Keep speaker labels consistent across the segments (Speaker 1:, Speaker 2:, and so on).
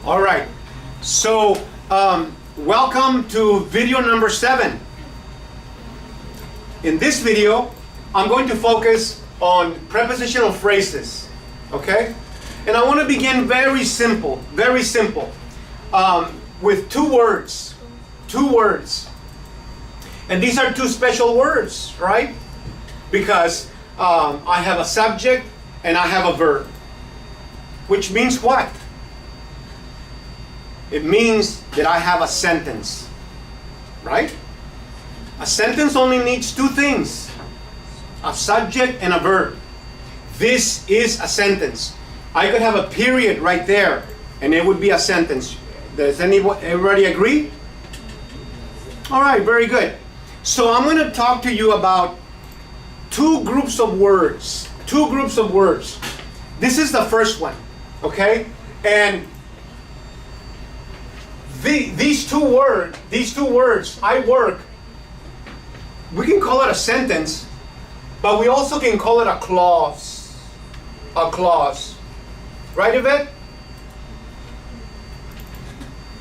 Speaker 1: All right. So, welcome to video number 7. In this video, I'm going to focus on prepositional phrases. Okay? And I want to begin very simple, with two words. And these are two special words, right? Because I have a subject and I have a verb. Which means what? It means that I have a sentence, right? A sentence only needs two things, a subject and a verb. This is a sentence. I could have a period right there, and it would be a sentence. Does everybody agree? All right, very good. So I'm going to talk to you about two groups of words. This is the first one, okay? And these two words, I work, we can call it a sentence, but we also can call it a clause. Right, Yvette?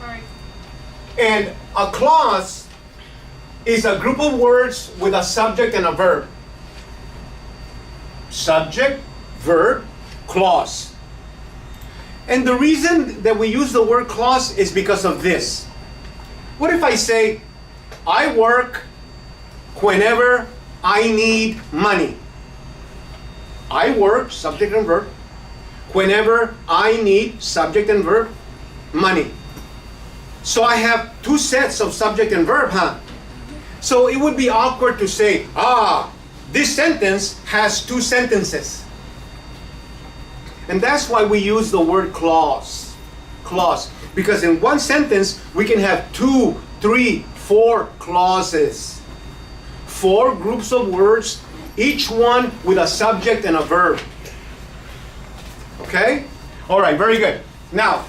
Speaker 2: Right.
Speaker 1: And a clause is a group of words with a subject and a verb. Subject, verb, clause. And the reason that we use the word clause is because of this. What if I say, I work whenever I need money? I work, subject and verb, whenever I need, subject and verb, money. So I have two sets of subject and verb, huh? So it would be awkward to say, this sentence has two sentences. And that's why we use the word clause. Because in one sentence, we can have 2, 3, 4 clauses. 4 groups of words, each one with a subject and a verb. Okay? All right, very good. Now,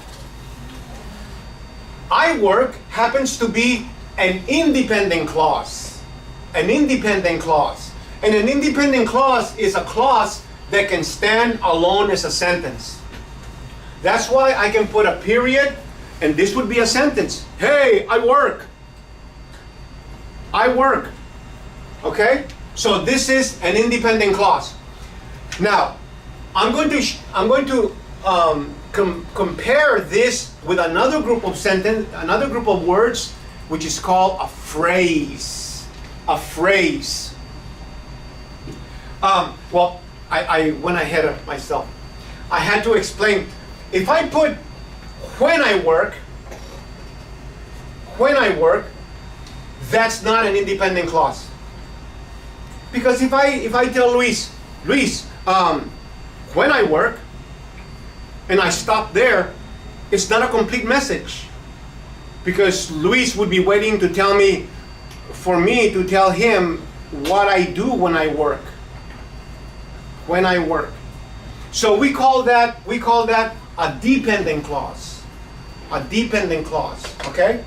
Speaker 1: I work happens to be an independent clause. And an independent clause is a clause that can stand alone as a sentence. That's why I can put a period, and this would be a sentence. Hey, I work. Okay? So this is an independent clause. Now, I'm going to compare this with another group of words, which is called a phrase. Well, I went ahead of myself. I had to explain. If I put when I work, that's not an independent clause. Because if I tell Luis, when I work, and I stop there, it's not a complete message. Because Luis would be waiting to tell me, for me to tell him what I do when I work. So we call that a dependent clause. Okay?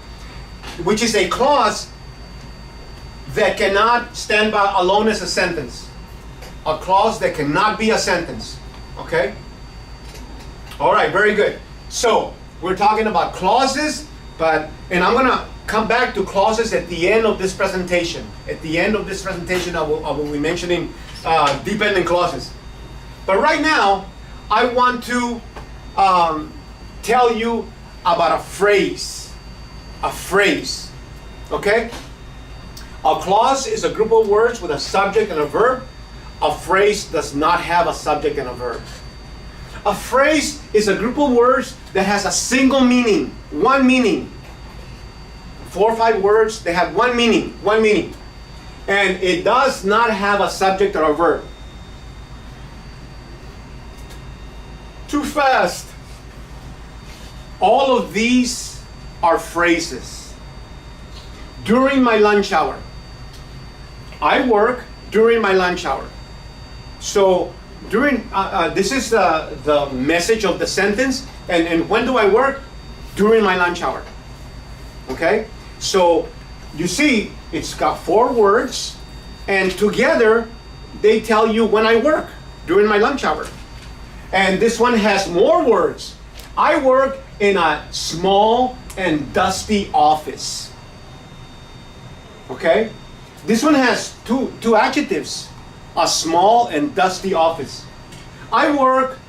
Speaker 1: Which is a clause that cannot stand by alone as a sentence. A clause that cannot be a sentence. Okay? All right, very good. So, we're talking about clauses, and I'm going to come back to clauses at the end of this presentation. At the end of this presentation, I will be mentioning dependent clauses. But right now, I want to tell you about a phrase. Okay? A clause is a group of words with a subject and a verb. A phrase does not have a subject and a verb. A phrase is a group of words that has a single meaning, one meaning. 4 or 5 words, they have one meaning. And it does not have a subject or a verb. Too fast. All of these are phrases. During my lunch hour. I work during my lunch hour. So this is the message of the sentence. And when do I work? During my lunch hour. Okay? So you see, it's got 4 words, and together they tell you when I work during my lunch hour. And this one has more words. I work in a small and dusty office. Okay? This one has two adjectives. A small and dusty office. I work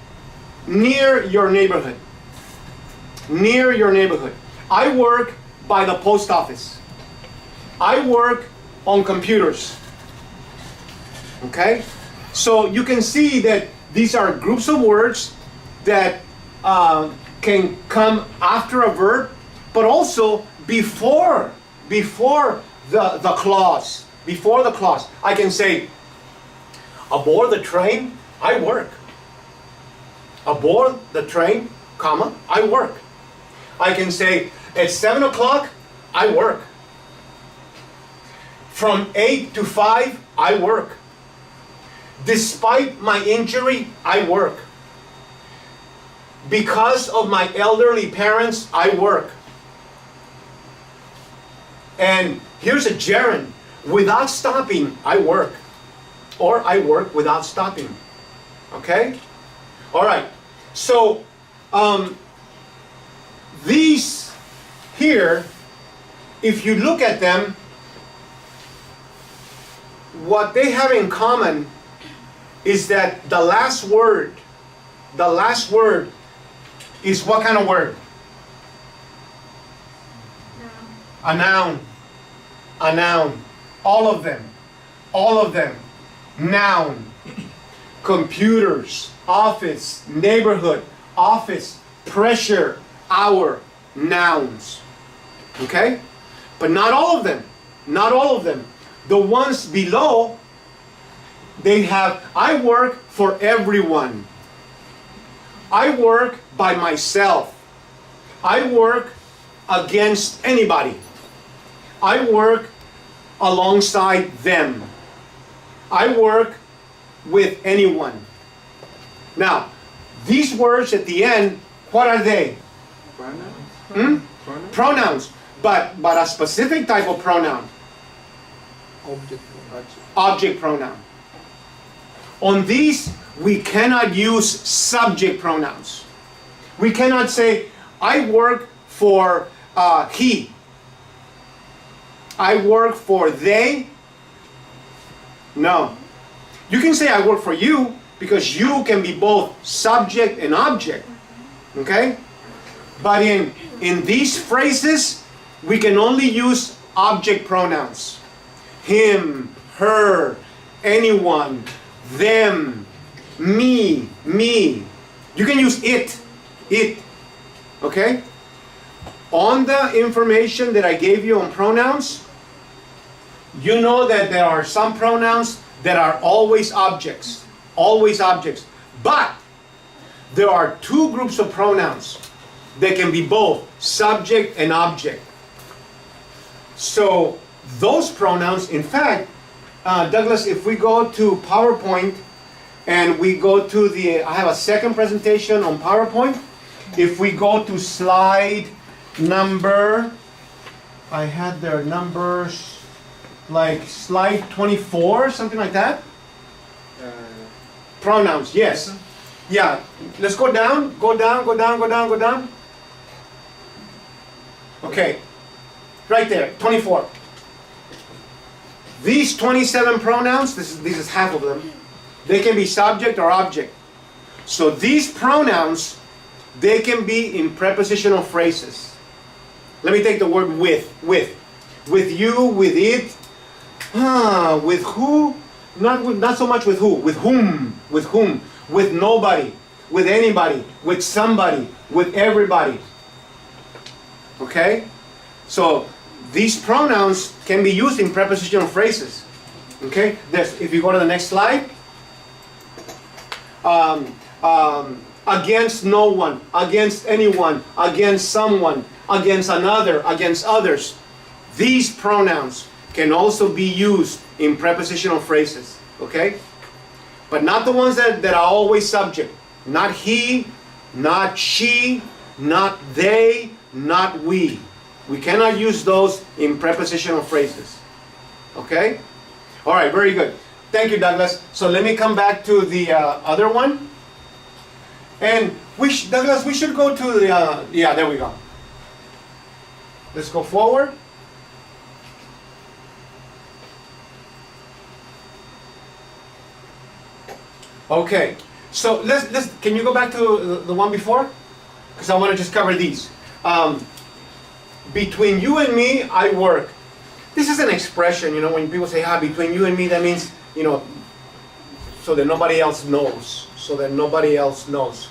Speaker 1: near your neighborhood. Near your neighborhood. I work by the post office. I work on computers. Okay? So you can see that these are groups of words that can come after a verb, but also before the clause. Before the clause. I can say, aboard the train, I work. Aboard the train, comma, I work. I can say, at 7 o'clock, I work. From 8 to 5, I work. Despite my injury, I work. Because of my elderly parents, I work. And here's a gerund. Without stopping, I work. Or I work without stopping. Okay? All right. So, these here, if you look at them, what they have in common is that the last word is what kind of word? A noun. A noun. All of them. All of them. Noun. Computers, office, neighborhood, office, pressure, hour, nouns. Okay? But not all of them. Not all of them. The ones below, they have, I work for everyone. I work by myself. I work against anybody. I work alongside them. I work with anyone. Now, these words at the end, what are they?
Speaker 2: Pronouns.
Speaker 1: Pronouns. But a specific type of pronoun. Object pronoun. On these, we cannot use subject pronouns. We cannot say, I work for he. I work for they. No. You can say I work for you because you can be both subject and object. Okay? But in these phrases, we can only use object pronouns. Him, her, anyone, them, me. You can use it. Okay? On the information that I gave you on pronouns, you know that there are some pronouns that are always objects. Always objects. But there are two groups of pronouns that can be both subject and object. So those pronouns, in fact, Douglas, if we go to PowerPoint and we go to I have a second presentation on PowerPoint. If we go to slide number, I had their numbers, like slide 24, something like that. Pronouns, yes. Yeah, let's go down. Okay, right there, 24. These 27 pronouns, this is half of them, they can be subject or object. So these pronouns, they can be in prepositional phrases. Let me take the word with. With you, with it, with who, not so much with who, with whom, with nobody, with anybody, with somebody, with everybody. Okay? So these pronouns can be used in prepositional phrases. Okay? If you go to the next slide. Against no one, against anyone, against someone, against another, against others. These pronouns can also be used in prepositional phrases. Okay? But not the ones that are always subject. Not he, not she, not they, not we. We cannot use those in prepositional phrases. Okay? All right, very good. Thank you, Douglas. So let me come back to the other one. And Douglas, we should go to the, yeah, there we go. Let's go forward. Okay, so can you go back to the one before? Because I want to just cover these. Between you and me, I work. This is an expression, when people say, between you and me, that means, so that nobody else knows. So that nobody else knows.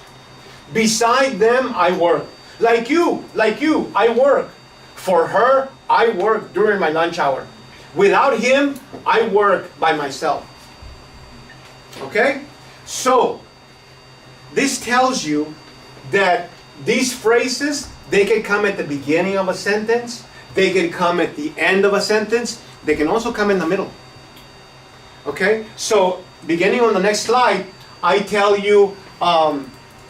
Speaker 1: Beside them, I work. Like you, I work. For her, I work during my lunch hour. Without him, I work by myself. Okay? So, this tells you that these phrases, they can come at the beginning of a sentence, they can come at the end of a sentence, they can also come in the middle. Okay? So, beginning on the next slide, I tell you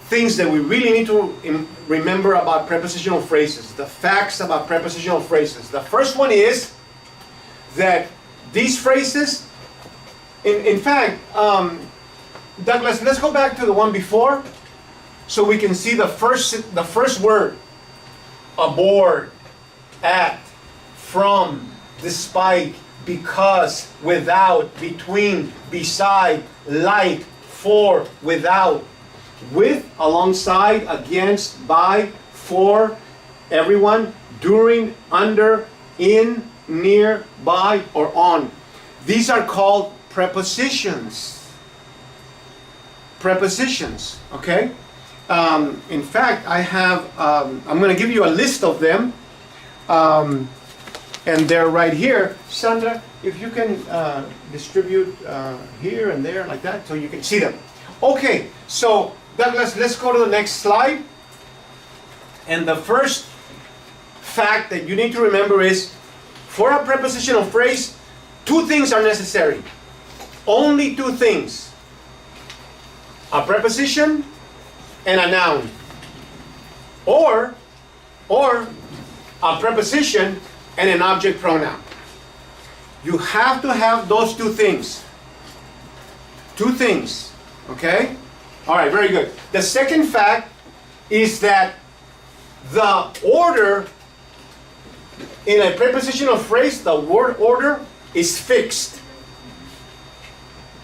Speaker 1: things that we really need to remember about prepositional phrases, the facts about prepositional phrases. The first one is that these phrases, in fact, Douglas, let's go back to the one before so we can see the first word. Aboard, at, from, despite, because, without, between, beside, like, for, without, with, alongside, against, by, for, everyone, during, under, in, near, by, or on. These are called prepositions. Prepositions, okay? In fact, I have, I'm going to give you a list of them, and they're right here. Sandra, if you can distribute here and there like that so you can see them. Okay, so Douglas, let's go to the next slide. And the first fact that you need to remember is, for a prepositional phrase, two things are necessary. Only two things. A preposition and a noun. Or a preposition and an object pronoun. You have to have those two things. Two things. Okay? Alright, very good. The second fact is that the order in a prepositional phrase, the word order, is fixed.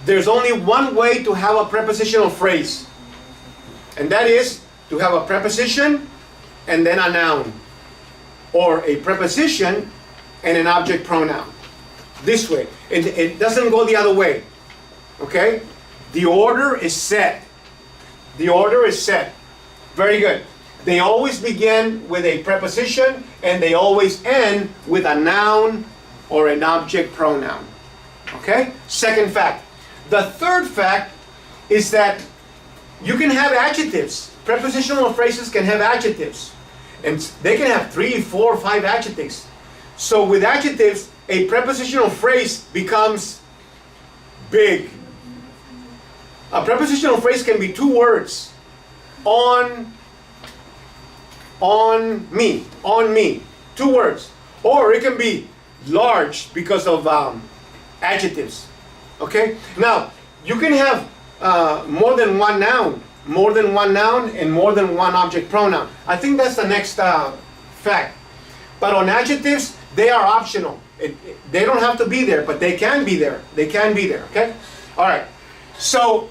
Speaker 1: There's only one way to have a prepositional phrase, and that is to have a preposition and then a noun, or a preposition and an object pronoun. This way. It doesn't go the other way. Okay? The order is set. The order is set. Very good. They always begin with a preposition and they always end with a noun or an object pronoun. Okay? Second fact. The third fact is that you can have adjectives. Prepositional phrases can have adjectives. And they can have 3, 4, 5 adjectives. So with adjectives, a prepositional phrase becomes big. A prepositional phrase can be 2 words. On me. 2 words. Or it can be large because of adjectives. Okay? Now, you can have more than one noun. More than one noun and more than one object pronoun. I think that's the next fact. But on adjectives, they are optional. They don't have to be there, but they can be there. They can be there, okay? All right. So,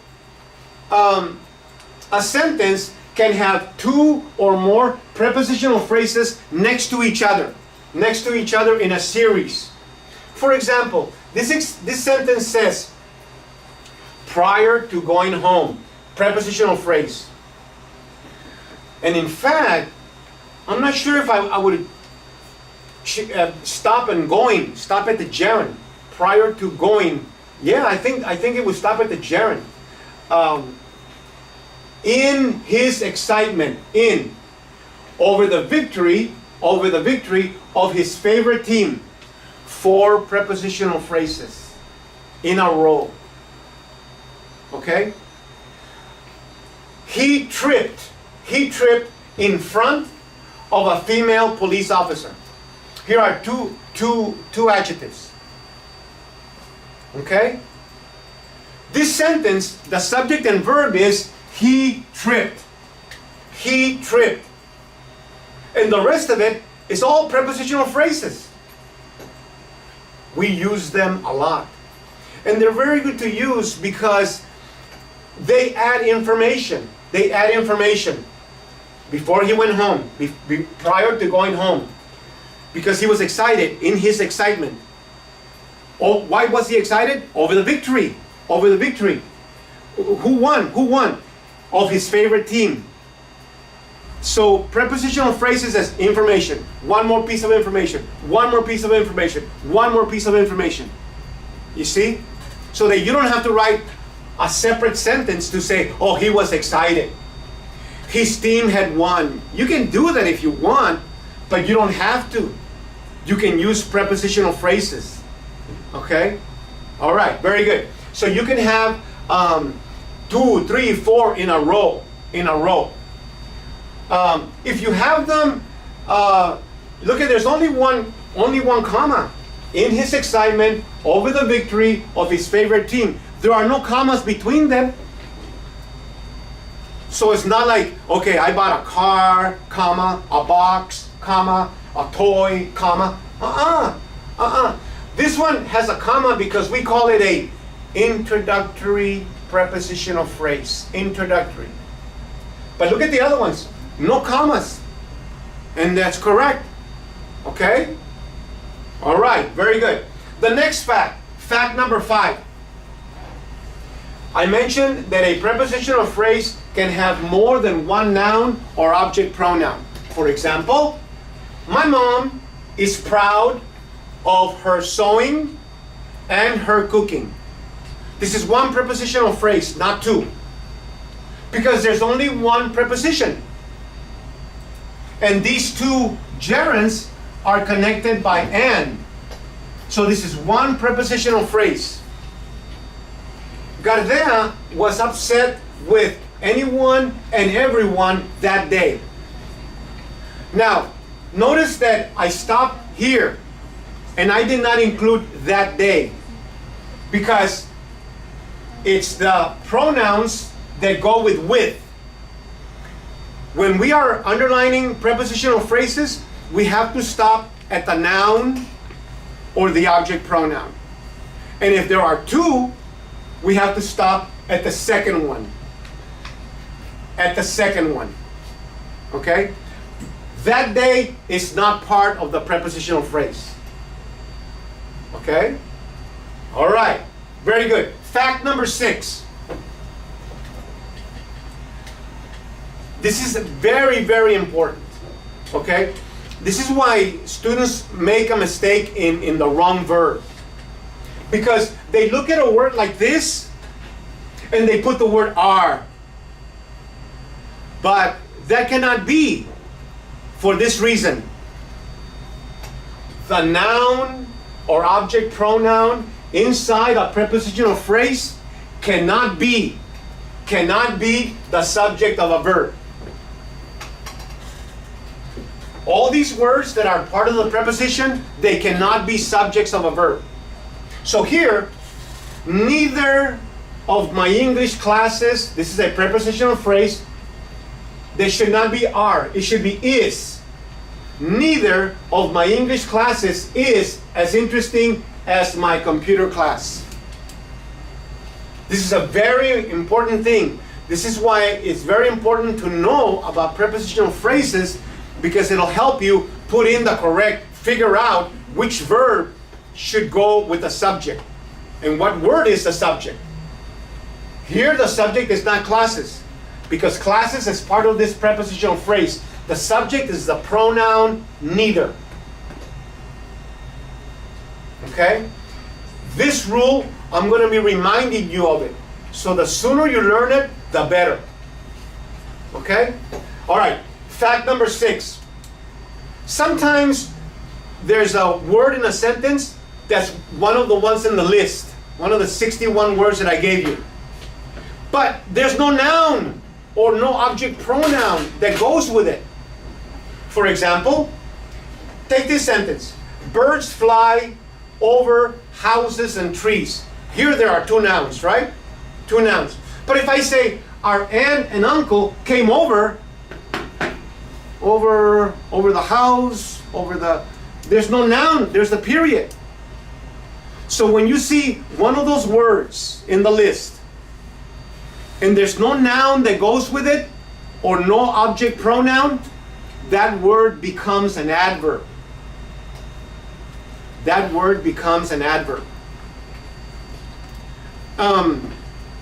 Speaker 1: a sentence can have 2 or more prepositional phrases next to each other. Next to each other in a series. For example, this sentence says, prior to going home. Prepositional phrase. And in fact, I'm not sure if I would stop at the gerund. Prior to going. Yeah, I think it would stop at the gerund. In his excitement, over the victory of his favorite team. 4 prepositional phrases in a row. Okay? He tripped in front of a female police officer. Here are two adjectives. Okay? This sentence, the subject and verb is he tripped. he tripped. And the rest of it is all prepositional phrases. We use them a lot. And they're very good to use because they add information. They add information. Before he went home, prior to going home, because he was excited, in his excitement. Oh, why was he excited? Over the victory. Over the victory. Who won? Who won? Of his favorite team. So prepositional phrases as information. One more piece of information. One more piece of information. One more piece of information. You see? So that you don't have to write a separate sentence to say, oh, he was excited. His team had won. You can do that if you want, but you don't have to. You can use prepositional phrases. Okay? All right, very good. So you can have 2, 3, 4 in a row. In a row. If you have them, look at, there's only one comma. In his excitement over the victory of his favorite team. There are no commas between them. So it's not like, okay, I bought a car, comma, a box, comma, a toy, comma. This one has a comma because we call it a introductory prepositional phrase. Introductory. But look at the other ones. No commas. And that's correct. Okay? All right, very good. The next fact, fact number 5. I mentioned that a prepositional phrase can have more than one noun or object pronoun. For example, my mom is proud of her sewing and her cooking. This is one prepositional phrase, not two. Because there's only one preposition. And these two gerunds are connected by and. So this is one prepositional phrase. Gardea was upset with anyone and everyone that day. Now, notice that I stopped here and I did not include that day because it's the pronouns that go with. When we are underlining prepositional phrases, we have to stop at the noun or the object pronoun. And if there are two, we have to stop at the second one. At the second one. Okay? That day is not part of the prepositional phrase. Okay? All right. Very good. Fact number 6. This is very, very important. Okay? This is why students make a mistake in the wrong verb. Because they look at a word like this and they put the word are. But that cannot be for this reason. The noun or object pronoun inside a prepositional phrase cannot be the subject of a verb. All these words that are part of the preposition, they cannot be subjects of a verb. So here, neither of my English classes, this is a prepositional phrase, they should not be are, it should be is. Neither of my English classes is as interesting as my computer class. This is a very important thing. This is why it's very important to know about prepositional phrases because it'll help you figure out which verb should go with the subject and what word is the subject. Here the subject is not classes because classes is part of this prepositional phrase. The subject is the pronoun neither. Okay? This rule, I'm going to be reminding you of it. So the sooner you learn it, the better. Okay? All right. Fact number 6. Sometimes there's a word in a sentence that's one of the ones in the list. One of the 61 words that I gave you. But there's no noun or no object pronoun that goes with it. For example, take this sentence. Birds fly over houses and trees. Here there are two nouns, right? Two nouns. But if I say our aunt and uncle came over, over the house, there's no noun, there's the period. So when you see one of those words in the list, and there's no noun that goes with it, or no object pronoun, that word becomes an adverb. That word becomes an adverb.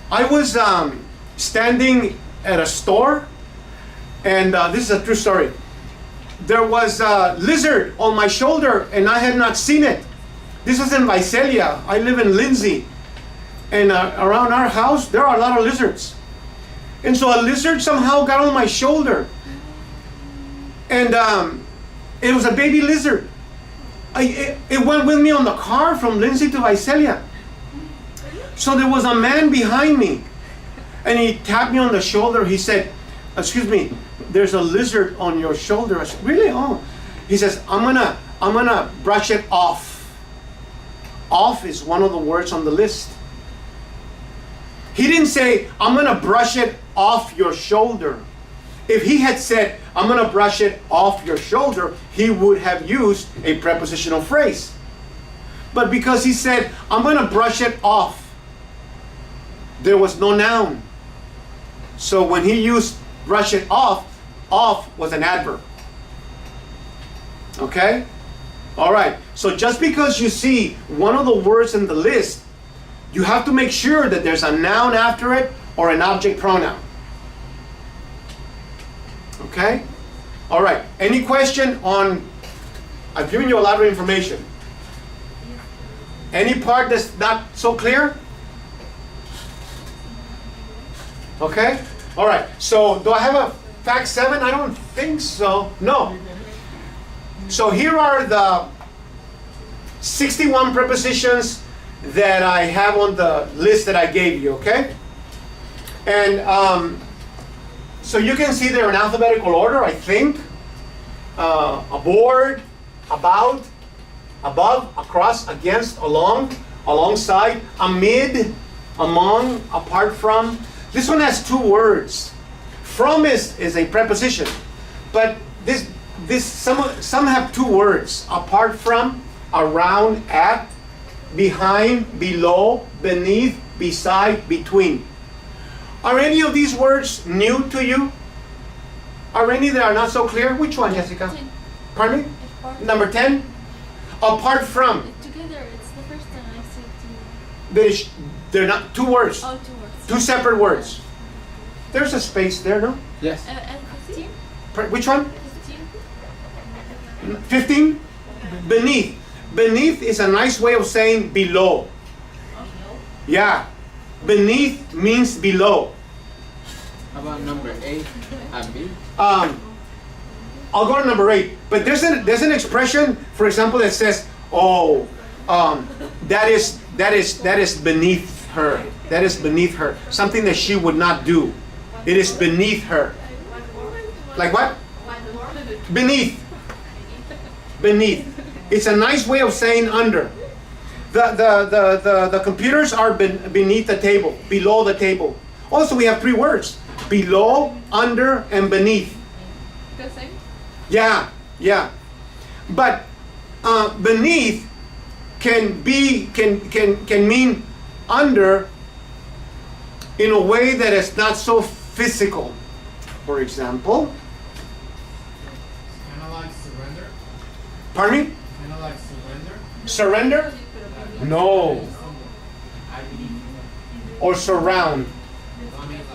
Speaker 1: I was standing at a store, and this is a true story. There was a lizard on my shoulder, and I had not seen it. This was in Visalia. I live in Lindsay. And around our house, there are a lot of lizards. And so a lizard somehow got on my shoulder. And it was a baby lizard. It went with me on the car from Lindsay to Visalia. So there was a man behind me. And he tapped me on the shoulder. He said, "Excuse me, there's a lizard on your shoulder." I said, "Really? Oh." He says, I'm gonna brush it off." Off is one of the words on the list. He didn't say, "I'm gonna brush it off your shoulder." If he had said, "I'm gonna brush it off your shoulder," he would have used a prepositional phrase. But because he said, "I'm gonna brush it off," there was no noun. So when he used brush it off was an adverb. Okay? All right. So just because you see one of the words in the list, you have to make sure that there's a noun after it or an object pronoun. Okay? All right. Any question on, I've given you a lot of information. Any part that's not so clear? Okay? All right. So do I have a fact 7? I don't think so. No. So here are the 61 prepositions that I have on the list that I gave you, okay? And so you can see they're in alphabetical order, I think. Aboard, about, above, across, against, along, alongside, amid, among, apart from. This one has 2 words. From is a preposition, but some have 2 words. Apart from, around, at, behind, below, beneath, beside, between. Are any of these words new to you? Are any that are not so clear? Which one, Jessica?
Speaker 3: 10.
Speaker 1: Pardon me? Number 10? Apart from.
Speaker 3: Together, it's the first time I said to.
Speaker 1: They're not 2 words.
Speaker 3: Oh, 2 words.
Speaker 1: 2 separate words. There's a space there, no?
Speaker 2: Yes.
Speaker 3: And 15?
Speaker 1: Which one?
Speaker 3: 15?
Speaker 1: 15? Beneath. Beneath is a nice way of saying below. Yeah. Beneath means below.
Speaker 2: How about number 8 and B?
Speaker 1: I'll go to number 8. But there's an expression, for example, that says, "Oh, that is beneath her. That is beneath her. Something that she would not do. It is beneath her." Like what? Beneath. Beneath. It's a nice way of saying under. The computers are beneath the table, below the table. Also, we have 3 words: below, under, and beneath.
Speaker 3: The same?
Speaker 1: Yeah, yeah. But beneath can mean under in a way that is not so physical. For example,
Speaker 4: Kind of like surrender.
Speaker 1: pardon me?
Speaker 4: Kind of like surrender.
Speaker 1: Surrender? No.
Speaker 4: I believe.
Speaker 1: Or surround.
Speaker 4: I mean, like,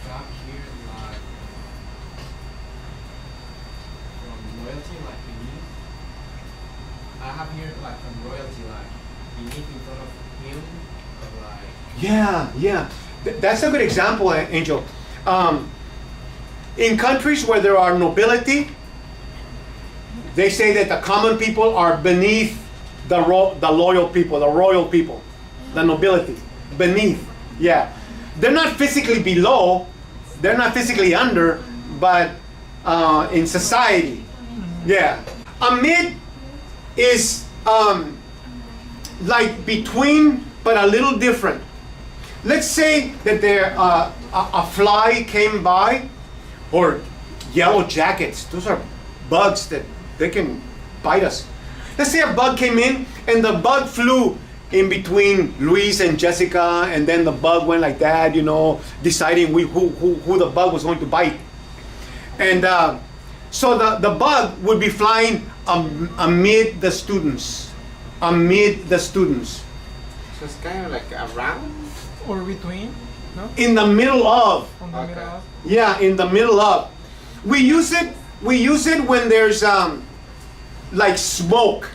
Speaker 4: got here, like, from royalty, like, beneath. I have here, like, from royalty, like, beneath in front of him, like,
Speaker 1: Yeah, yeah. That's a good example, Angel. In countries where there are nobility, they say that the common people are beneath the loyal people, the royal people, the nobility. Beneath, yeah. They're not physically below, they're not physically under, but in society, yeah. Amid is like between, but a little different. Let's say that there a fly came by Or yellow jackets. Those are bugs that they can bite us. Let's say a bug came in and the bug flew in between Luis and Jessica, and then the bug went like that, you know, deciding who the bug was going to bite. And so the bug would be flying amid the students. Amid the students.
Speaker 2: So it's kind of like around.
Speaker 4: Or between? No?
Speaker 1: In the middle of.
Speaker 4: On the
Speaker 2: Okay.
Speaker 4: middle of?
Speaker 1: Yeah, in the middle of. We use it when there's like smoke.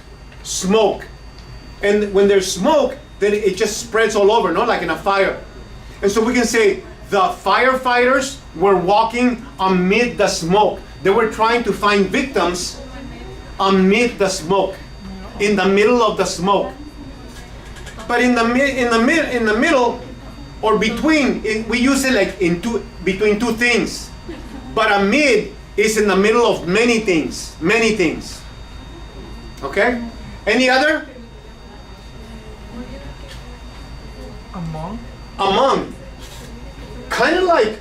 Speaker 1: And when there's smoke, then it just spreads all over, no? Like in a fire. And so we can say the firefighters were walking amid the smoke. They were trying to find victims amid the smoke, in the middle of the smoke. But in the middle or between, we use it like between two things. But amid is in the middle of many things. Okay? Any other?
Speaker 4: Among?
Speaker 1: Among. Kind of like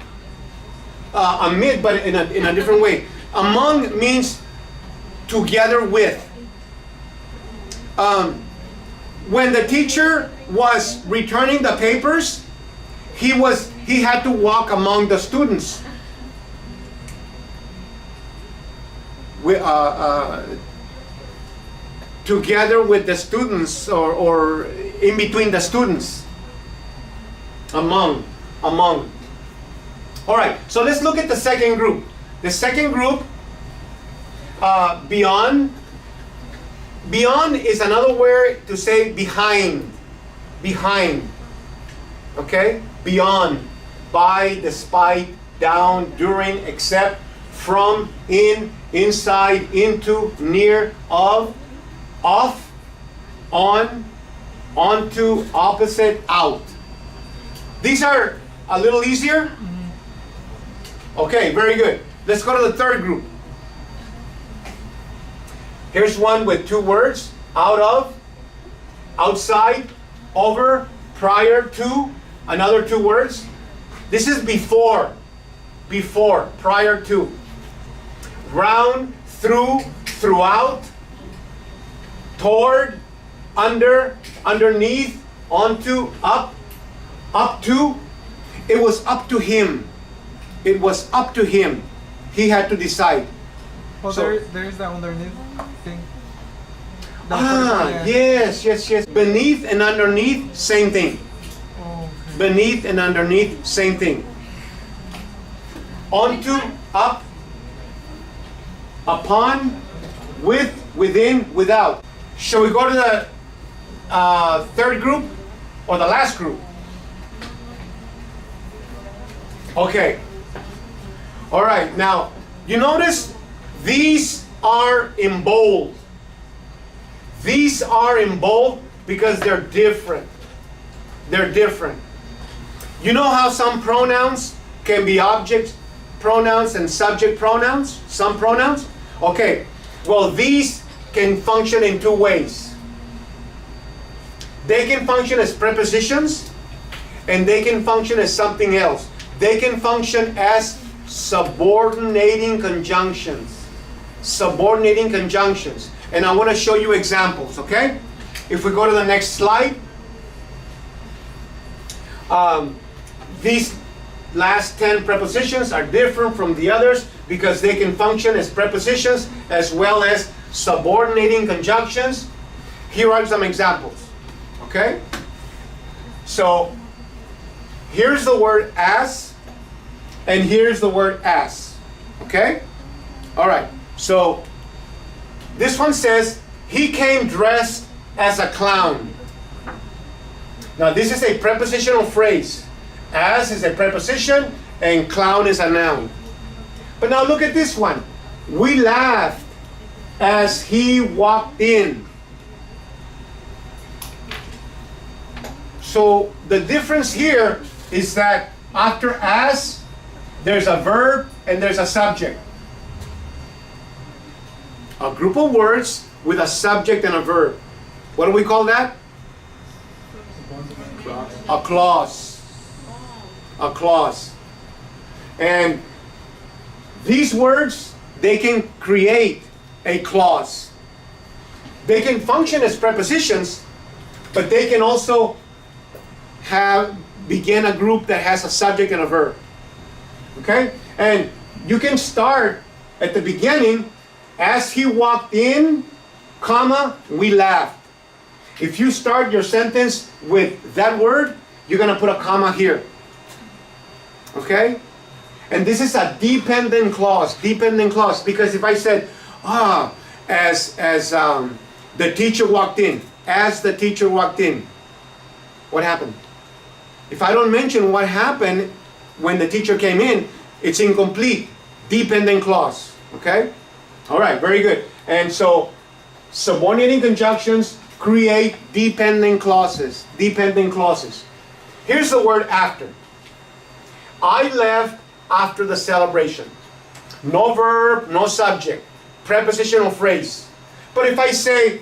Speaker 1: amid, but in a different way. Among means together with. When the teacher was returning the papers, he had to walk among the students. Together with the students, or in between the students. Among. All right, so let's look at the second group. The second group, beyond. Beyond is another word to say behind. Okay? Beyond. By, despite, down, during, except, from, in, inside, into, near, of, off, on, onto, opposite, out. These are a little easier? Okay, very good. Let's go to the third group. Here's one with two words. Out of, outside, over, prior to, another two words. This is before, prior to. Round, through, throughout, toward, under, underneath, onto, up to. It was up to him. It was up to him. He had to decide.
Speaker 4: Oh,
Speaker 1: So-
Speaker 4: there's the underneath thing.
Speaker 1: Yes. Beneath and underneath, same thing.
Speaker 4: Oh, okay.
Speaker 1: Beneath and underneath, same thing. Onto, up, upon, with, within, without. Shall we go to the third group or the last group? Okay. All right. Now, you notice these are in bold. These are in bold because they're different. They're different. You know how some pronouns can be object pronouns and subject pronouns? Some pronouns? Okay. Well, these can function in two ways. They can function as prepositions, and they can function as something else. They can function as subordinating conjunctions. Subordinating conjunctions. And I want to show you examples, okay? If we go to the next slide. These last 10 prepositions are different from the others because they can function as prepositions as well as subordinating conjunctions. Here are some examples, okay? So, here's the word as, and here's the word as, okay? All right, so this one says, he came dressed as a clown. Now this is a prepositional phrase. As is a preposition and clown is a noun. But now look at this one. We laughed as he walked in. So the difference here is that after as, there's a verb and there's a subject. A group of words with a subject and a verb. What do we call that? A clause. A clause. And These words, they can create a clause. They can function as prepositions, but they can also begin a group that has a subject and a verb. Okay? And you can start at the beginning, as he walked in, comma, we laughed. If you start your sentence with that word, you're going to put a comma here. Okay? And this is a dependent clause, because if I said, as the teacher walked in, as the teacher walked in, what happened? If I don't mention what happened when the teacher came in, it's incomplete. Dependent clause. Okay? All right, very good. And so, subordinating conjunctions create dependent clauses. Dependent clauses. Here's the word after. I left after the celebration. No verb, no subject. Prepositional phrase. But if I say,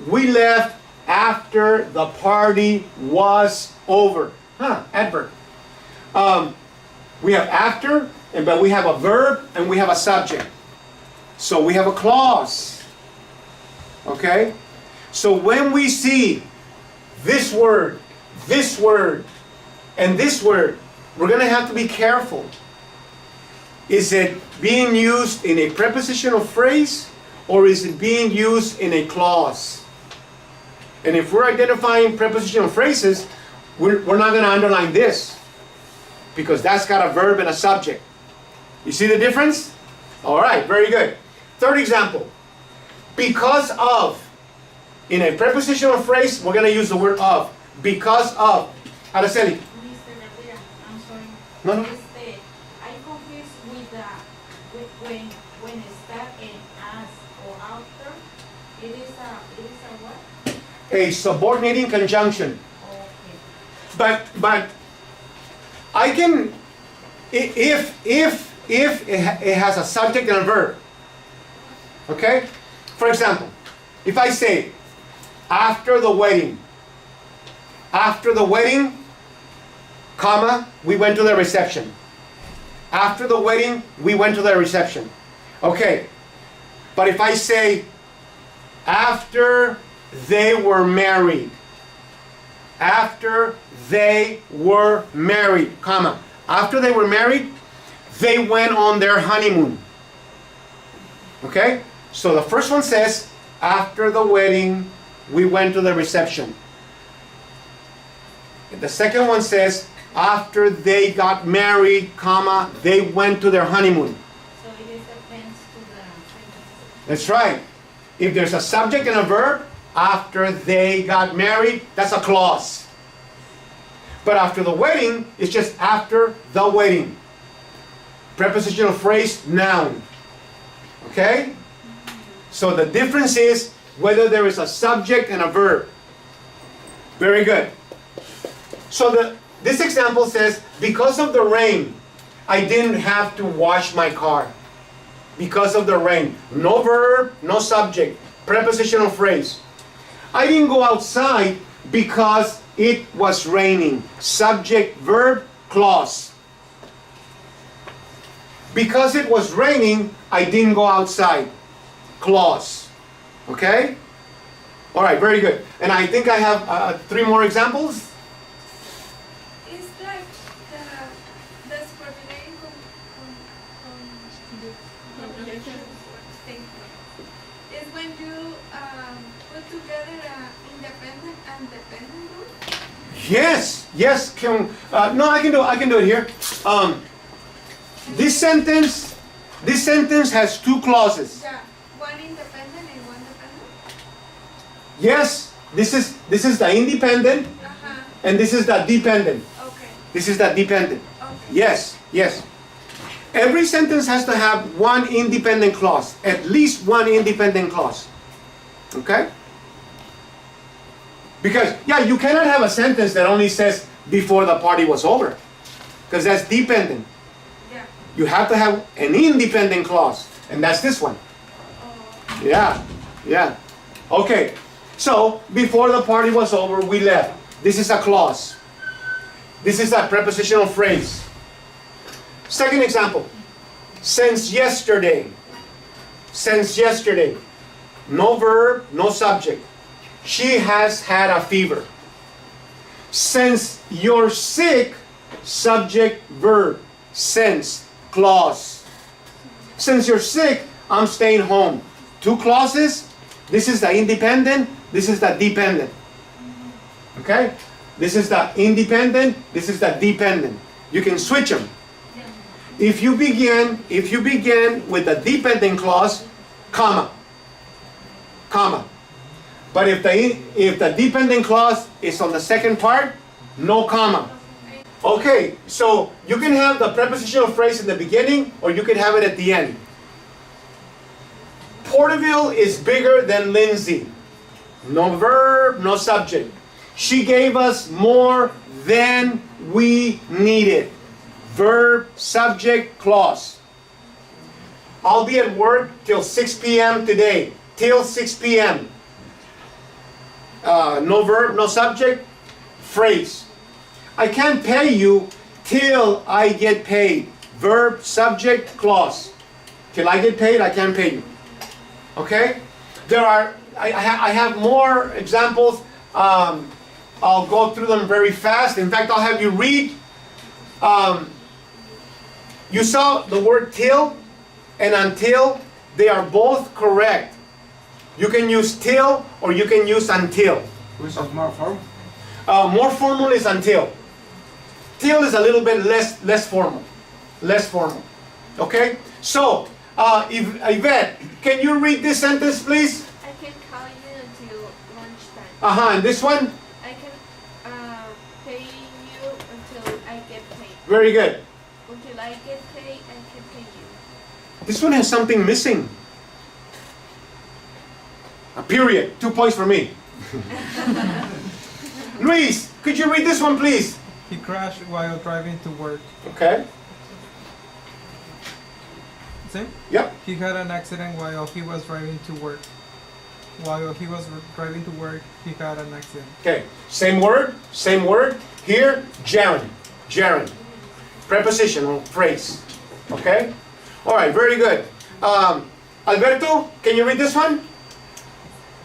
Speaker 1: we left after the party was over. Adverb. We have after, but we have a verb and we have a subject. So we have a clause. Okay? So when we see this word, and this word, we're going to have to be careful. Is it being used in a prepositional phrase or is it being used in a clause? And if we're identifying prepositional phrases, we're not going to underline this because that's got a verb and a subject. You see the difference? All right, very good. Third example. Because of. In a prepositional phrase, we're going to use the word of. Because of. Araceli.
Speaker 3: Mr. Rivera, I'm sorry.
Speaker 1: No.
Speaker 3: I confused with when it start in as or after. It is a what?
Speaker 1: A subordinating conjunction.
Speaker 3: Okay.
Speaker 1: But I can, if it has a subject and a verb, okay? For example, if I say, after the wedding, comma, we went to the reception. After the wedding, we went to the reception. Okay, but if I say, after they were married, after they were married, comma. After they were married, they went on their honeymoon. Okay? So the first one says, after the wedding, we went to the reception. The second one says, after they got married, comma, they went to their honeymoon.
Speaker 3: So it is depends to the sentence.
Speaker 1: That's right. If there's a subject and a verb, after they got married, that's a clause. But after the wedding, it's just after the wedding. Prepositional phrase, noun. Okay? So the difference is whether there is a subject and a verb. Very good. So this example says, because of the rain, I didn't have to wash my car. Because of the rain. No verb, no subject. Prepositional phrase. I didn't go outside because it was raining. Subject, verb, clause. Because it was raining, I didn't go outside. Clause. Okay? All right, very good. And I think I have 3 more examples.
Speaker 5: It's like the subordinating is when you put together an independent and dependent group.
Speaker 1: Yes. No, I can do it here. This sentence has 2 clauses.
Speaker 5: Yeah, one independent and one dependent.
Speaker 1: Yes, this is the independent, and this is the dependent.
Speaker 5: Okay.
Speaker 1: This is the dependent.
Speaker 5: Okay.
Speaker 1: Yes. Every sentence has to have one independent clause, at least one independent clause. Okay? Because, you cannot have a sentence that only says before the party was over, because that's dependent.
Speaker 5: Yeah.
Speaker 1: You have to have an independent clause, and that's this one.
Speaker 5: Oh.
Speaker 1: Yeah. Okay, so before the party was over, we left. This is a clause. This is a prepositional phrase. Second example. Since yesterday. Since yesterday. No verb, no subject. She has had a fever. Since you're sick, subject, verb. Since, clause. Since you're sick, I'm staying home. Two clauses. This is the independent, this is the dependent. Okay? This is the independent, this is the dependent. You can switch them. If you begin with the dependent clause, comma. Comma. But if the dependent clause is on the second part, no comma. Okay, so you can have the prepositional phrase in the beginning or you can have it at the end. Porterville is bigger than Lindsay. No verb, no subject. She gave us more than we needed. Verb, subject, clause. I'll be at work till 6 p.m. today. Till 6 p.m. No verb, no subject, phrase. I can't pay you till I get paid. Verb, subject, clause. Till I get paid, I can't pay you. Okay? I have more examples. I'll go through them very fast. In fact, I'll have you read. You saw the word till and until. They are both correct. You can use till or you can use until.
Speaker 2: Which is more formal?
Speaker 1: More formal is until. Till is a little bit less formal. Less formal. Okay? So, Yvette, can you read this sentence, please?
Speaker 5: I can call you until lunchtime.
Speaker 1: And this one?
Speaker 5: I can pay you until I get paid.
Speaker 1: Very good.
Speaker 5: Until I get paid, I can pay you.
Speaker 1: This one has something missing. A period. 2 points for me. Luis, could you read this one, please?
Speaker 6: He crashed while driving to work.
Speaker 1: Okay.
Speaker 6: Same?
Speaker 1: Yep.
Speaker 6: He had an accident while he was driving to work. While he was driving to work, he had an accident.
Speaker 1: Okay. Same word. Same word. Here, gerund. Gerund. Prepositional phrase. Okay? All right. Very good. Alberto, can you read this one?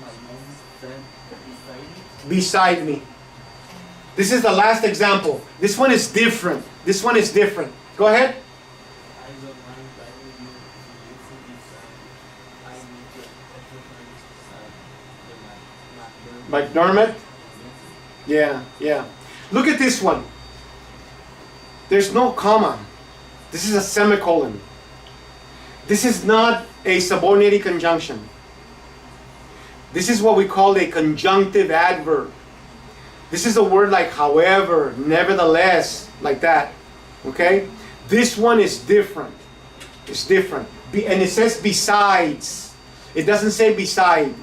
Speaker 2: My mom said
Speaker 1: Beside me. This is the last example. This one is different. This one is different. Go ahead.
Speaker 2: I don't mind driving you to listen beside. I need to exercise beside the
Speaker 1: McDermott. Yeah. Look at this one. There's no comma. This is a semicolon. This is not a subordinated conjunction. This is what we call a conjunctive adverb. This is a word like however, nevertheless, like that. Okay? This one is different. It's different. And it says besides. It doesn't say beside.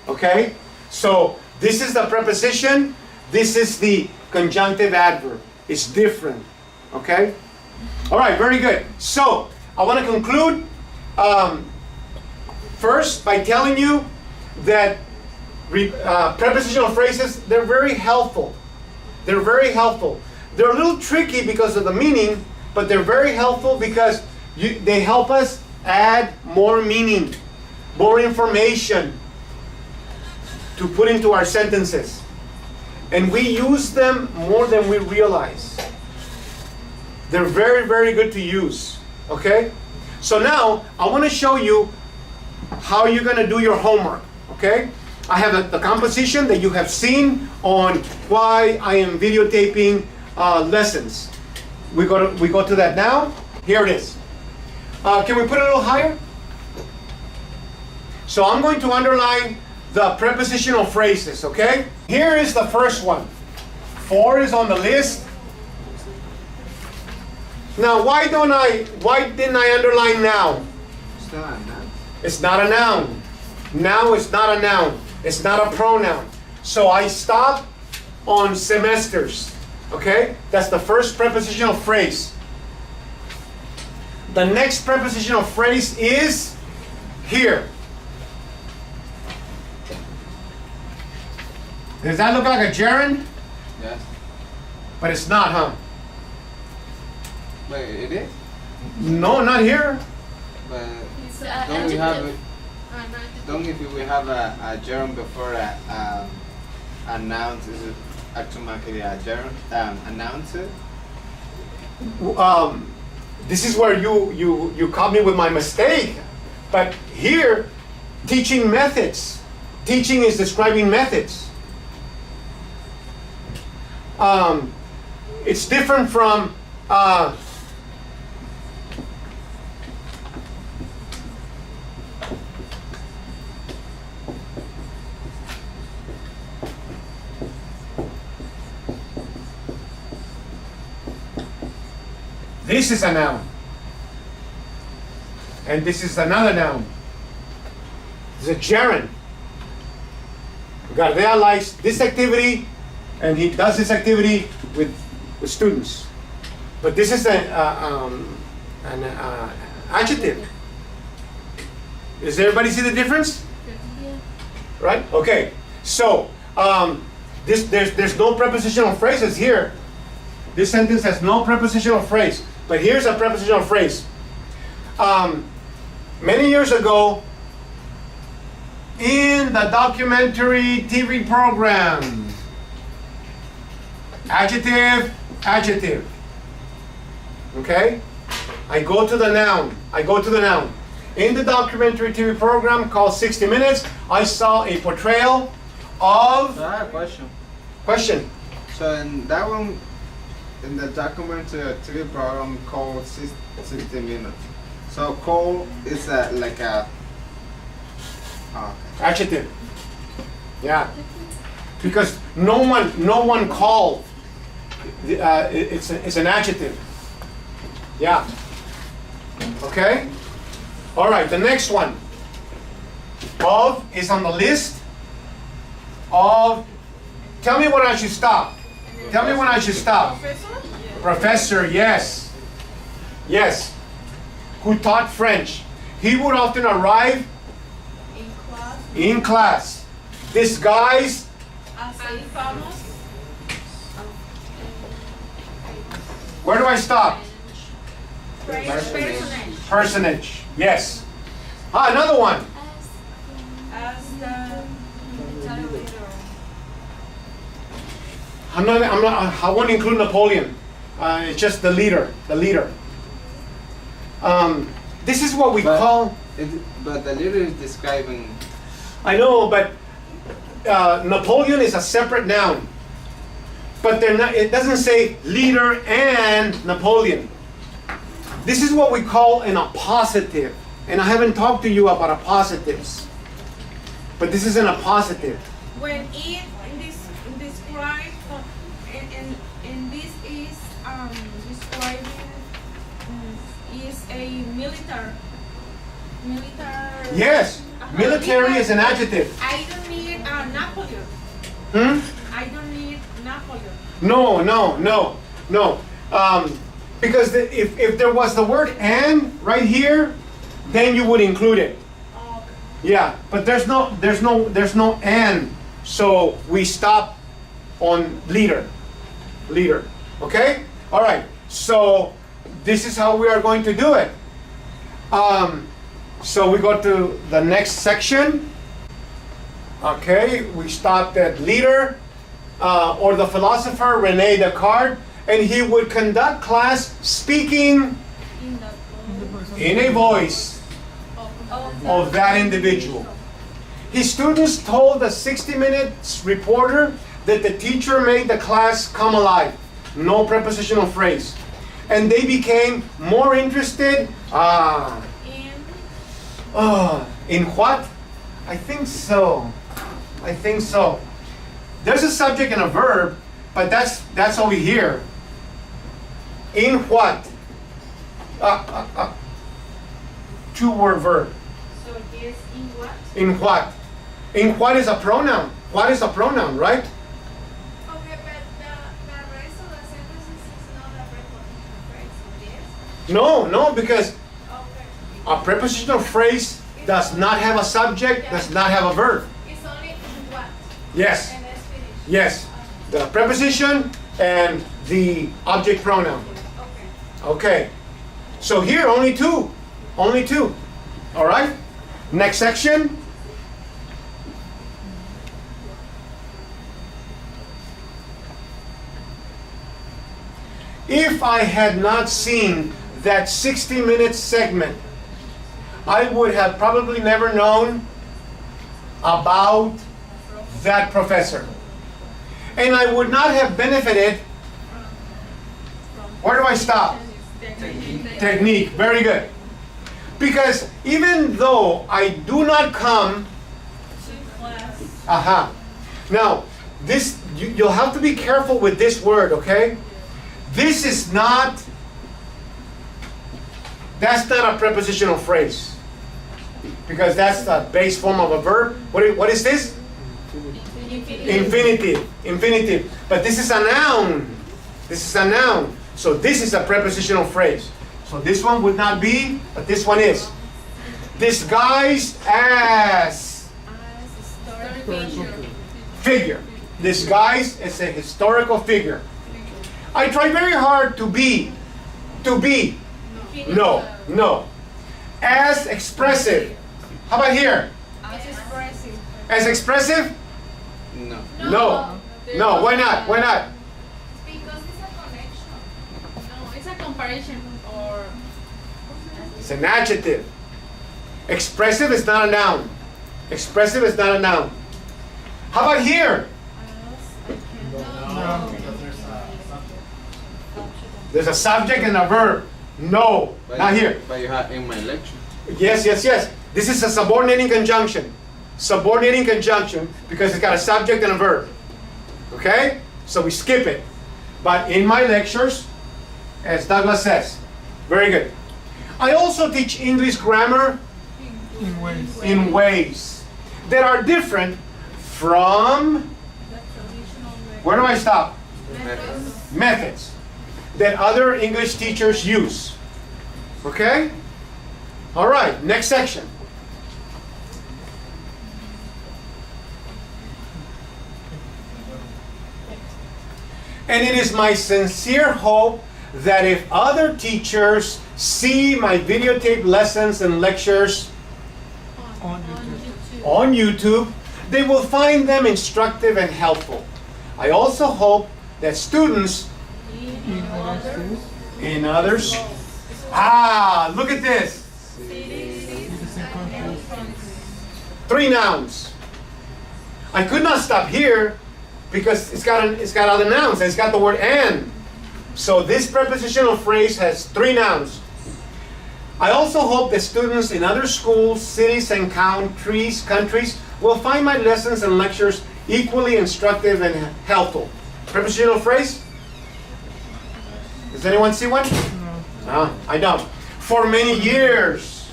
Speaker 1: Okay? So, this is the preposition. This is the conjunctive adverb. It's different. Okay? Alright, very good. So, I want to conclude first by telling you that prepositional phrases, they're very helpful. They're very helpful. They're a little tricky because of the meaning, but they're very helpful because they help us add more meaning, more information to put into our sentences. And we use them more than we realize. They're very, very good to use. Okay? So now, I want to show you how you're going to do your homework. Okay? I have the composition that you have seen on why I am videotaping lessons. We go to that now. Here it is. Can we put it a little higher? So I'm going to underline the prepositional phrases, okay? Here is the first one. 4 is on the list. Now, why didn't I underline now?
Speaker 2: It's not a noun.
Speaker 1: It's not a noun. Now is not a noun. It's not a pronoun. So I stop on semesters. Okay? That's the first prepositional phrase. The next prepositional phrase is here. Does that look like a gerund?
Speaker 2: Yes.
Speaker 1: But it's not, huh?
Speaker 2: Wait, it is?
Speaker 1: No, not here.
Speaker 4: But
Speaker 5: It's
Speaker 4: don't we have
Speaker 5: adjective.
Speaker 4: don't if we have a gerund before a noun, is it automatically a gerund announce it?
Speaker 1: This is where you caught me with my mistake. But here, teaching methods. Teaching is describing methods. It's different from this is a noun. And this is another noun. It's a gerund. Gardea likes this activity, and he does this activity with students. But this is an adjective. Does everybody see the difference?
Speaker 5: Yeah.
Speaker 1: Right? Okay. So there's no prepositional phrases here. This sentence has no prepositional phrase. But here's a prepositional phrase. Many years ago, in the documentary TV program, adjective, adjective. Okay? I go to the noun. In the documentary TV program called 60 Minutes, I saw a portrayal of...
Speaker 4: So I have a question.
Speaker 1: Question.
Speaker 4: So in that one, in the documentary TV program called 60 Minutes. So call is like a
Speaker 1: Adjective. Yeah. Because no one called. It's an adjective. Yeah. Okay? All right, the next one. Of is on the list. Of. Tell me when I should stop. Tell me when I should stop. Professor, yes. Yes. Who taught French. He would often arrive
Speaker 3: In class,
Speaker 1: in class, disguised
Speaker 3: as a famous
Speaker 1: Where do I stop?
Speaker 3: personage.
Speaker 1: Personage. Yes. Another one.
Speaker 3: As the leader.
Speaker 1: I won't include Napoleon. It's just the leader. The leader. This is what we call.
Speaker 4: But the leader is describing.
Speaker 1: I know, but Napoleon is a separate noun. But they're not. It doesn't say leader and Napoleon. This is what we call an appositive, and I haven't talked to you about appositives. But this is an appositive.
Speaker 5: When it describe and this is describing is a military.
Speaker 1: Yes, military is an adjective.
Speaker 5: I don't need Napoleon. I don't need Napoleon.
Speaker 1: No. Because if there was the word "and" right here, then you would include it.
Speaker 5: Okay.
Speaker 1: Yeah, but there's no "and," so we stop on leader. Okay. All right. So this is how we are going to do it. So we go to the next section. Okay, we stopped at leader, or the philosopher Rene Descartes, and he would conduct class speaking in a voice of that individual. His students told the 60 Minutes reporter that the teacher made the class come alive. No prepositional phrase. And they became more interested in what? I think so. There's a subject and a verb, but that's over here. In what? Two-word verb.
Speaker 3: So yes, in what?
Speaker 1: In what? In what is a pronoun? What is a pronoun, right?
Speaker 5: Okay, but the rest of the sentences is not a prepositional phrase. Yes.
Speaker 1: No, because
Speaker 5: Okay.
Speaker 1: a prepositional phrase does not have a subject, does not have a verb.
Speaker 5: It's only in what.
Speaker 1: Yes,
Speaker 5: And it's finished.
Speaker 1: yes. The preposition and the object pronoun.
Speaker 5: Okay.
Speaker 1: Okay. So here, only two. Only two. All right? Next section. If I had not seen that 60-minute segment, I would have probably never known about that professor. And I would not have benefited. Where do I stop? Technique. Very good. Because even though I do not come, now this you'll have to be careful with this word, okay? This is not. That's not a prepositional phrase, because that's the base form of a verb. What is this? Infinitive. Infinitive. But this is a noun. This is a noun. So this is a prepositional phrase. So this one would not be, but this one is. Disguised as figure. Disguised as a historical figure. I try very hard to be. No. As expressive. How about here? As expressive?
Speaker 4: No.
Speaker 1: No. Why not? Why not?
Speaker 5: Because it's a connection.
Speaker 7: No, it's a comparison or
Speaker 1: It's an adjective. Expressive is not a noun. Expressive is not a noun. How about here?
Speaker 4: No. Because there's a subject.
Speaker 1: There's a subject and a verb. No, not here.
Speaker 8: But you have in my lecture.
Speaker 1: Yes. This is a subordinating conjunction. Subordinating conjunction because it's got a subject and a verb. Okay? So we skip it. But in my lectures, as Douglas says, very good. I also teach English grammar in ways that are different from, where do I stop? Methods that other English teachers use. Okay? All right, next section. And it is my sincere hope that if other teachers see my videotape lessons and lectures on YouTube, they will find them instructive and helpful. I also hope that students in others. Look at this. 3 nouns. I could not stop here because it's got other nouns and it's got the word and. So this prepositional phrase has 3 nouns. I also hope that students in other schools, cities, and countries will find my lessons and lectures equally instructive and helpful. Prepositional phrase? Does anyone see one? No, I don't. For many years,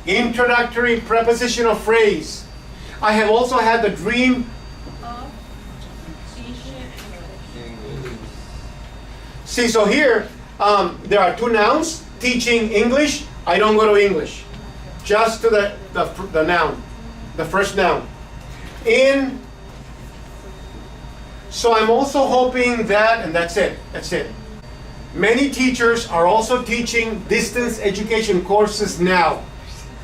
Speaker 1: introductory prepositional phrase. I have also had the dream. See, so here, there are 2 nouns. Teaching English, I don't go to English. Just to the noun, the first noun. So I'm also hoping that, and that's it. Many teachers are also teaching distance education courses now.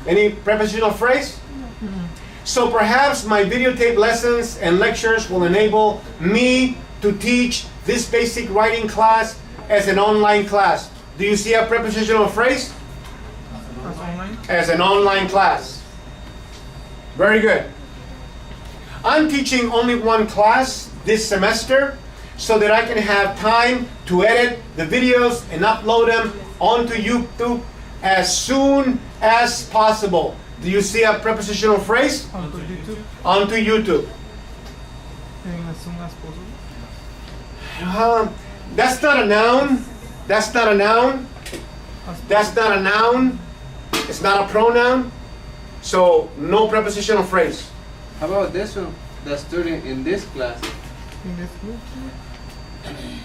Speaker 1: Any prepositional phrase? So perhaps my videotape lessons and lectures will enable me to teach this basic writing class as an online class. Do you see a prepositional phrase? As an online class. Very good. I'm teaching only 1 class this semester so that I can have time to edit the videos and upload them onto YouTube as soon as possible. Do you see a prepositional phrase?
Speaker 6: Onto YouTube.
Speaker 1: Onto YouTube.
Speaker 6: And as soon as possible.
Speaker 1: That's not a noun. That's not a noun. That's not a noun. It's not a pronoun. So no prepositional phrase.
Speaker 8: How about this one? The student in this class.
Speaker 6: In this group.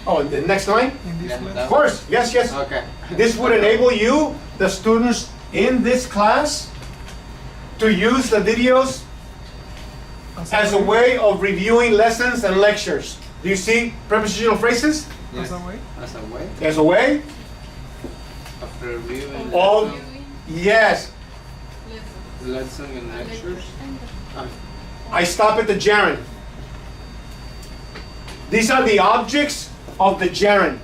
Speaker 1: Oh, the next line?
Speaker 6: In this
Speaker 8: Yeah,
Speaker 6: class.
Speaker 1: Of course. Yes.
Speaker 8: Okay.
Speaker 1: This would enable you, the students in this class, to use the videos as a way of reviewing lessons and lectures. Do you see prepositional phrases?
Speaker 6: As a way.
Speaker 8: As a way
Speaker 1: As a way
Speaker 8: of Reviewing
Speaker 1: All, yes.
Speaker 8: lesson and lectures.
Speaker 1: I stop at the gerund. These are the objects of the gerund.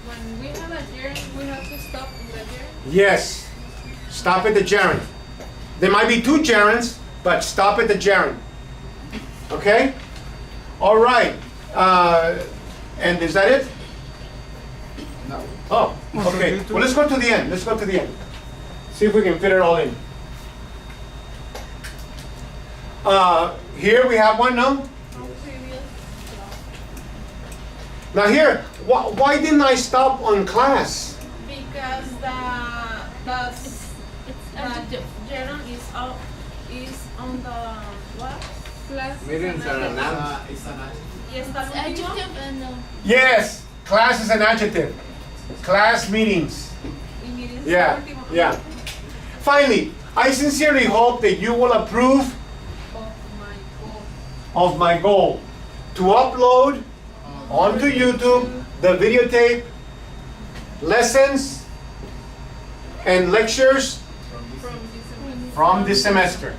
Speaker 7: When we have a gerund, we have to stop in the gerund.
Speaker 1: Yes. Stop at the gerund. There might be two gerunds, but stop at the gerund. Okay? All right. And is that it?
Speaker 4: No.
Speaker 1: Oh, okay. Well, let's go to the end. Let's go to the end. See if we can fit it all in. Here we have one, no? Now here, why didn't I stop on class?
Speaker 5: Because the gerund is on the what?
Speaker 7: Class.
Speaker 8: Meetings are announced.
Speaker 4: It's an adjective.
Speaker 5: Yes, that's
Speaker 7: Adjective and
Speaker 1: Yes, class is an adjective. Class meetings. Yeah, yeah. Finally, I sincerely hope that you will approve of my goal to upload onto YouTube the videotape, lessons, and lectures from this semester.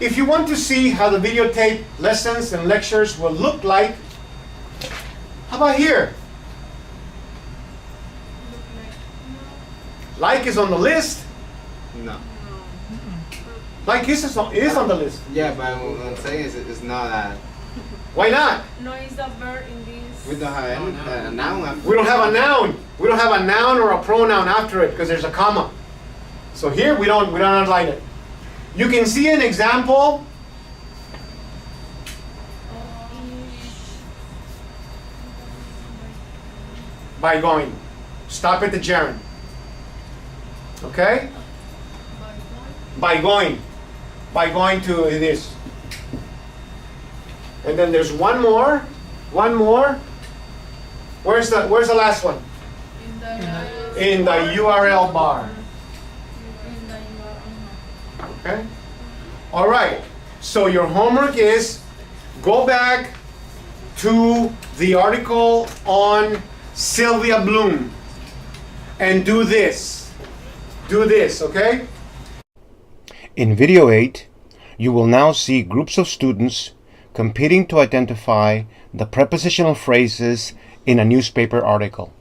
Speaker 1: If you want to see how the videotape, lessons, and lectures will look like, how about here? Like is on the list.
Speaker 8: No.
Speaker 1: Like is on the list.
Speaker 8: Yeah, but what I'm saying is it's not a.
Speaker 1: Why not?
Speaker 5: no is the verb in this.
Speaker 8: We don't have any a noun after.
Speaker 1: We don't have a noun. We don't have a noun or a pronoun after it because there's a comma. So here we don't underline it. You can see an example. By going. Stop at the gerund. Okay? By going. By going to this. And then there's one more. One more. Where's the last one? In the URL bar. Okay? All right. So your homework is go back to the article on Sylvia Bloom and do this. Do this, okay?
Speaker 9: In video 8, you will now see groups of students competing to identify the prepositional phrases in a newspaper article.